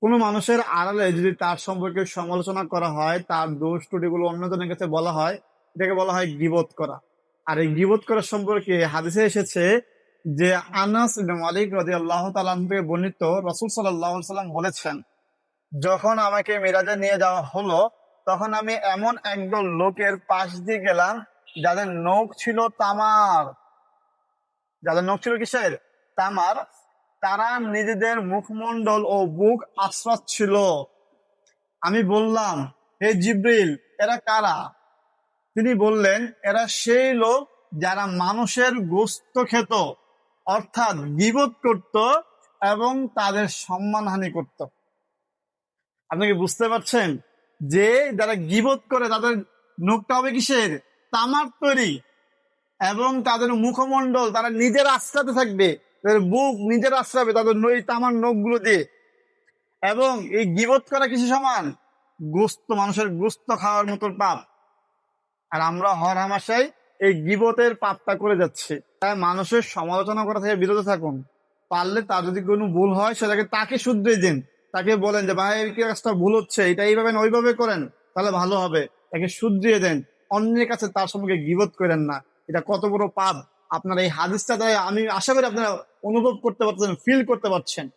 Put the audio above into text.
কোনো মানুষের আড়ালে যদি তার সম্পর্কে সমালোচনা করা হয়, তার দোষ ত্রুটিগুলো অন্যজনের কাছে বলা হয়, এটাকে বলা হয় গীবত করা। আর এই গীবত করা সম্পর্কে হাদিসে এসেছে যে আনাস ইবনে মালিক রাদিয়াল্লাহু তাআলা আনহু থেকে বর্ণিত, রাসূল সাল্লাল্লাহু আলাইহি সাল্লাম বলেছেন, যখন আমাকে মিরাজে নিয়ে যাওয়া হলো, তখন আমি এমন একদল লোকের পাশ দিয়ে গেলাম যাদের নখ ছিল তামার। যাদের নখ ছিল কিসের? তামার। তারা নিজেদের মুখমণ্ডল ও বুক আঁচড়াচ্ছিল। আমি বললাম, হে জিবরিল, এরা কারা? তিনি বললেন, এরা সেই লোক যারা মানুষের গোশত খেত, অর্থাৎ গীবত করত এবং তাদের সম্মানহানি করত। আপনি কি বুঝতে পারছেন যে যারা গীবত করে তাদের নখটা হবে কিসের? তামার তৈরি। এবং তাদের মুখমণ্ডল তারা নিজের আশ্রাতে থাকবে, তাদের বুক নিজের আশ্রাবে তাদের এই তামার নখগুলো দিয়ে। এবং এই গীবত করা কিছু সমান গোস্ত, মানুষের গোস্ত খাওয়ার মতো পাপ। আর আমরা হর হামেশাই এই গীবতের পাপটা করে যাচ্ছি। তাই মানুষের সমালোচনা করা থেকে বিরত থাকুন। পারলে তার যদি কোনো ভুল হয় সেটাকে তাকে শুধরে দিন। তাকে বলেন যে ভাই, এই কাজটা ভুল হচ্ছে, এটা এইভাবে না ওইভাবে করেন, তাহলে ভালো হবে। তাকে শুধরিয়ে দেন। অন্যের কাছে তার সম্পর্কে গীবত করেন না। এটা কত বড় পাপ! আপনার এই হাদিসটা আমি আশা করি আপনারা অনুভব করতে পারছেন, ফিল করতে পারছেন।